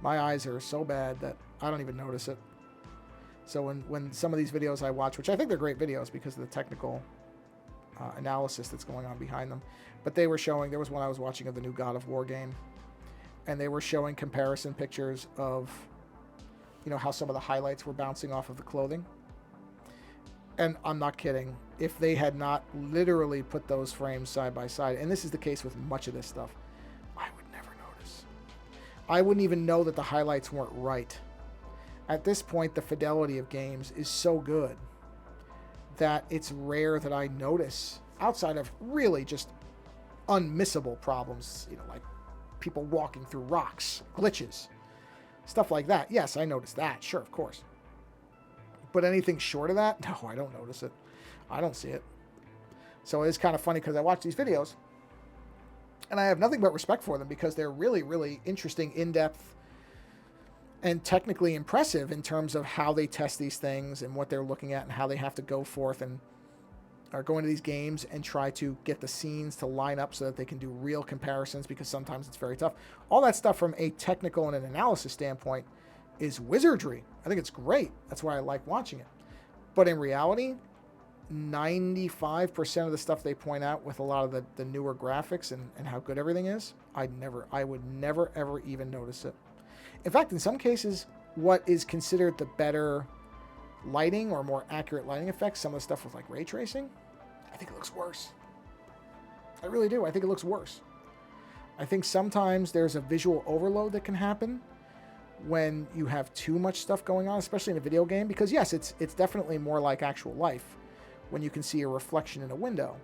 My eyes are so bad that I don't even notice it. So when some of these videos I watch, which I think they're great videos because of the technical analysis that's going on behind them, but they were showing, there was one I was watching of the new God of War game, and they were showing comparison pictures of, how some of the highlights were bouncing off of the clothing. And I'm not kidding. If they had not literally put those frames side by side, and this is the case with much of this stuff, I would never notice. I wouldn't even know that the highlights weren't right. At this point, the fidelity of games is so good that it's rare that I notice, outside of really just unmissable problems, like people walking through rocks, glitches, stuff like that. Yes, I noticed that. Sure, of course. But anything short of that, no, I don't notice it. I don't see it. So it's kind of funny because I watch these videos and I have nothing but respect for them, because they're really, really interesting, in-depth, and technically impressive in terms of how they test these things and what they're looking at and how they have to go forth and are going to these games and try to get the scenes to line up so that they can do real comparisons, because sometimes it's very tough. All that stuff from a technical and an analysis standpoint is wizardry. I think it's great. That's why I like watching it. But in reality, 95% of the stuff they point out with a lot of the newer graphics and how good everything is, I would never, ever even notice it. In fact, in some cases, what is considered the better lighting or more accurate lighting effects, some of the stuff with like ray tracing, I think it looks worse. I really do. I think it looks worse. I think sometimes there's a visual overload that can happen when you have too much stuff going on, especially in a video game, because yes, it's definitely more like actual life when you can see a reflection in a window.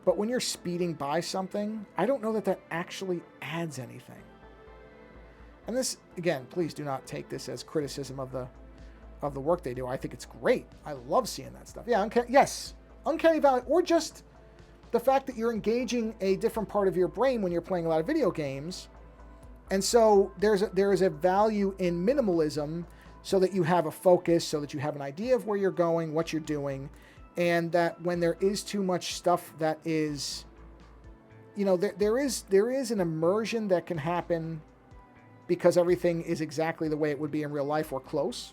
But when you're speeding by something, I don't know that that actually adds anything. And this, again, please do not take this as criticism of the work they do. I think it's great. I love seeing that stuff. Yeah, Uncanny Valley, or just the fact that you're engaging a different part of your brain when you're playing a lot of video games. And so there is a value in minimalism so that you have a focus, so that you have an idea of where you're going, what you're doing, and that when there is too much stuff that is, there is an immersion that can happen because everything is exactly the way it would be in real life or close.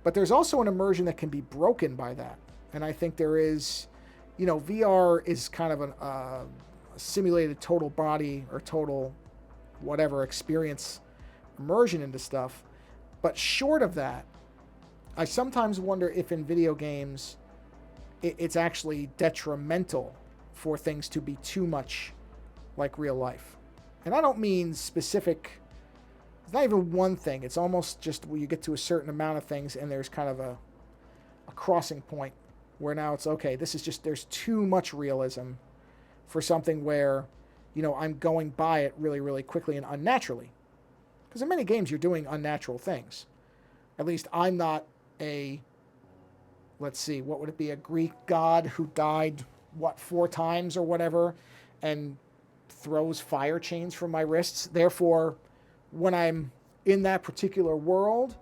But there's also an immersion that can be broken by that. And I think there is, VR is kind of a simulated total body or total whatever experience immersion into stuff. But short of that, I sometimes wonder if in video games it's actually detrimental for things to be too much like real life. And I don't mean specific. It's not even one thing. It's almost just where you get to a certain amount of things and there's kind of a crossing point where now it's okay. This is just, there's too much realism for something where, I'm going by it really, really quickly and unnaturally. Because in many games you're doing unnatural things. At least I'm not let's see, what would it be? A Greek god who died, 4 times or whatever, and throws fire chains from my wrists. Therefore, when I'm in that particular world,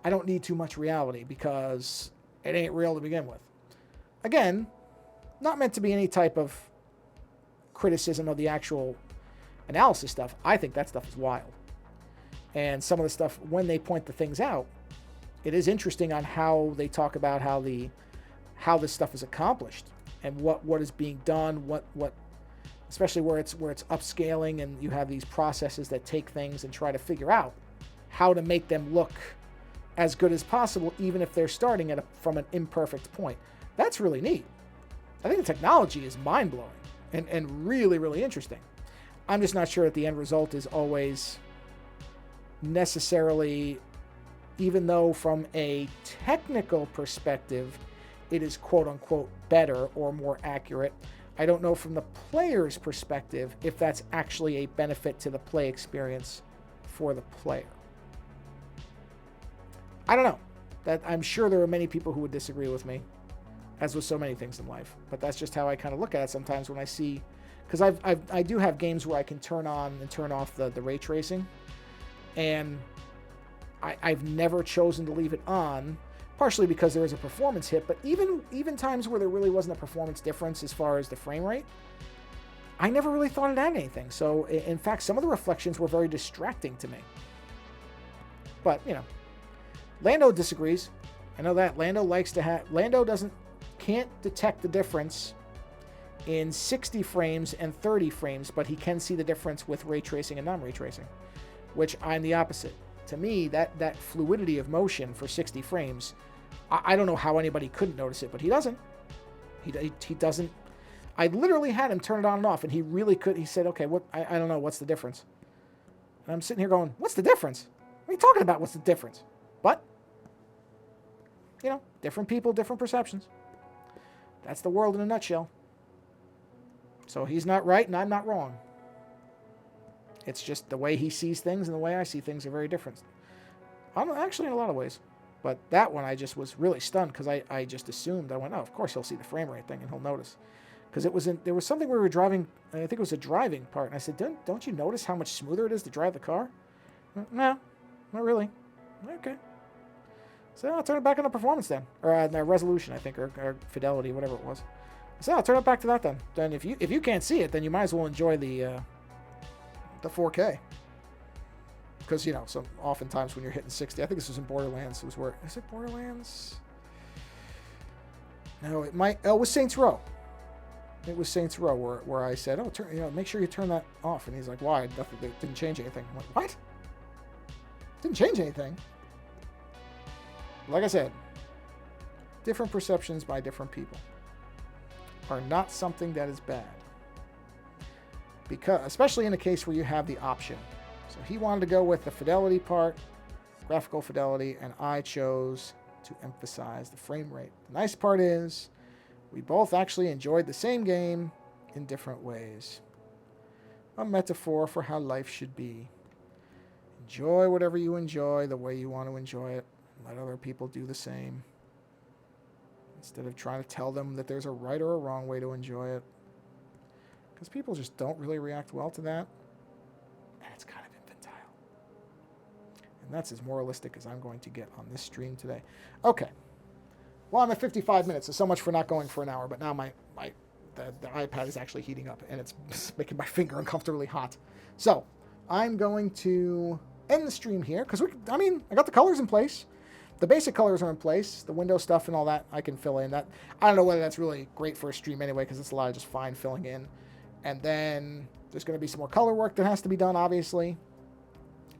I don't need too much reality because it ain't real to begin with. Again, not meant to be any type of criticism of the actual analysis stuff. I think that stuff is wild. And some of the stuff, when they point the things out, it is interesting on how they talk about how this stuff is accomplished and what is being done, what especially where it's upscaling and you have these processes that take things and try to figure out how to make them look as good as possible, even if they're starting from an imperfect point. That's really neat. I think the technology is mind-blowing and really, really interesting. I'm just not sure that the end result is always necessarily, even though from a technical perspective, it is quote-unquote better or more accurate. I don't know from the player's perspective if that's actually a benefit to the play experience for the player. I don't know. I'm sure there are many people who would disagree with me, as with so many things in life. But that's just how I kind of look at it sometimes when I see, because I do have games where I can turn on and turn off the ray tracing, and I've never chosen to leave it on, partially because there is a performance hit, but even times where there really wasn't a performance difference as far as the frame rate, I never really thought it had anything. So, in fact, some of the reflections were very distracting to me. But, Lando disagrees. I know that. Lando can't detect the difference in 60 frames and 30 frames, but he can see the difference with ray tracing and non-ray tracing, which I'm the opposite. To me, that fluidity of motion for 60 frames, I don't know how anybody couldn't notice it, but he doesn't. He doesn't. I literally had him turn it on and off, and he really could. He said, okay, I don't know, what's the difference? And I'm sitting here going, what's the difference? What are you talking about? What's the difference? But, different people, different perceptions. That's the world in a nutshell. So he's not right, and I'm not wrong. It's just the way he sees things and the way I see things are very different. Actually, in a lot of ways. But that one, I just was really stunned because I just assumed. I went, oh, of course he'll see the frame rate thing and he'll notice. Because there was something we were driving, I think it was a driving part, and I said, don't you notice how much smoother it is to drive the car? No, not really. Okay. So I'll turn it back on the performance then. Or the resolution, I think, or fidelity, whatever it was. I said, I'll turn it back to that then. Then if you can't see it, then you might as well enjoy the 4K. Because, so oftentimes when you're hitting 60, I think this was in Borderlands. Is it Borderlands? No, it was Saints Row. It was Saints Row where I said, make sure you turn that off. And he's like, why? Nothing, it didn't change anything. I'm like, what? Didn't change anything. Like I said, different perceptions by different people are not something that is bad. Because, especially in a case where you have the option. So he wanted to go with the fidelity part, graphical fidelity, and I chose to emphasize the frame rate. The nice part is we both actually enjoyed the same game in different ways. A metaphor for how life should be. Enjoy whatever you enjoy the way you want to enjoy it. Let other people do the same. Instead of trying to tell them that there's a right or a wrong way to enjoy it. Because people just don't really react well to that. And it's kind of infantile. And that's as moralistic as I'm going to get on this stream today. Okay. Well, I'm at 55 minutes, so much for not going for an hour. But now the iPad is actually heating up, and it's making my finger uncomfortably hot. So I'm going to end the stream here, because I got the colors in place. The basic colors are in place. The window stuff and all that I can fill in. That I don't know whether that's really great for a stream anyway, because it's a lot of just fine filling in. And then there's going to be some more color work that has to be done, obviously.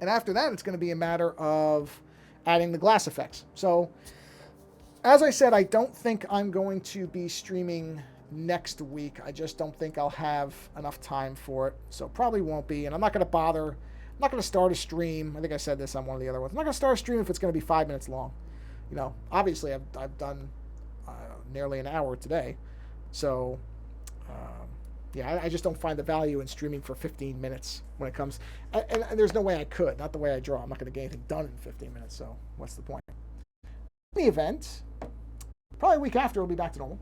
And after that, it's going to be a matter of adding the glass effects. So, as I said, I don't think I'm going to be streaming next week. I just don't think I'll have enough time for it. So probably won't be. And I'm not going to bother. I'm not going to start a stream. I think I said this on one of the other ones. I'm not going to start a stream if it's going to be 5 minutes long. You know, obviously I've done nearly an hour today. So, yeah, I just don't find the value in streaming for 15 minutes when it comes. And there's no way I could. Not the way I draw. I'm not going to get anything done in 15 minutes. So what's the point? In the event, probably a week after, it'll be back to normal.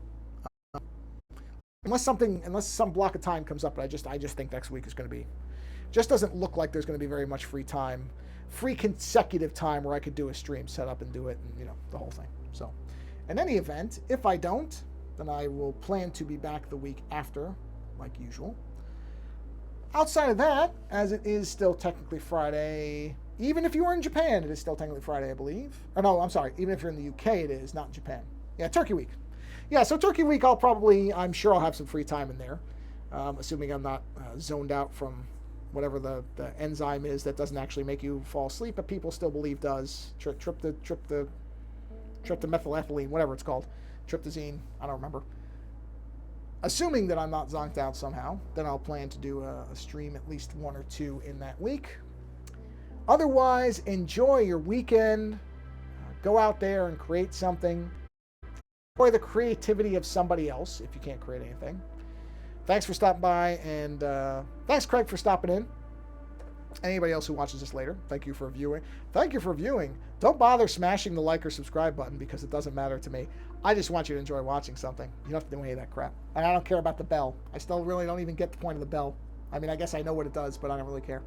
Unless some block of time comes up, but I just think next week is going to be, just doesn't look like there's going to be very much free consecutive time where I could do a stream, set up and do it, and the whole thing. So, in any event, if I don't, then I will plan to be back the week after, like usual. Outside of that, as it is still technically Friday, even if you are in Japan, it is still technically Friday, I believe. Or no, I'm sorry, even if you're in the UK, it is, not in Japan. Yeah, Turkey Week. Yeah, so Turkey Week, I'm sure I'll have some free time in there, assuming I'm not zoned out from whatever the enzyme is that doesn't actually make you fall asleep, but people still believe does. Tryptomethylethylamine, whatever it's called. Tryptazine, I don't remember. Assuming that I'm not zonked out somehow, then I'll plan to do a stream at least 1 or 2 in that week. Otherwise, enjoy your weekend. Go out there and create something. Enjoy the creativity of somebody else if you can't create anything. Thanks for stopping by, and thanks, Craig, for stopping in. Anybody else who watches this later, thank you for viewing. Thank you for viewing. Don't bother smashing the like or subscribe button because it doesn't matter to me. I just want you to enjoy watching something. You don't have to do any of that crap. And I don't care about the bell. I still really don't even get the point of the bell. I mean, I guess I know what it does, but I don't really care.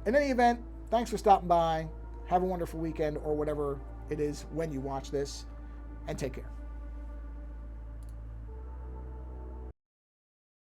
In any event, thanks for stopping by. Have a wonderful weekend or whatever it is when you watch this, and take care.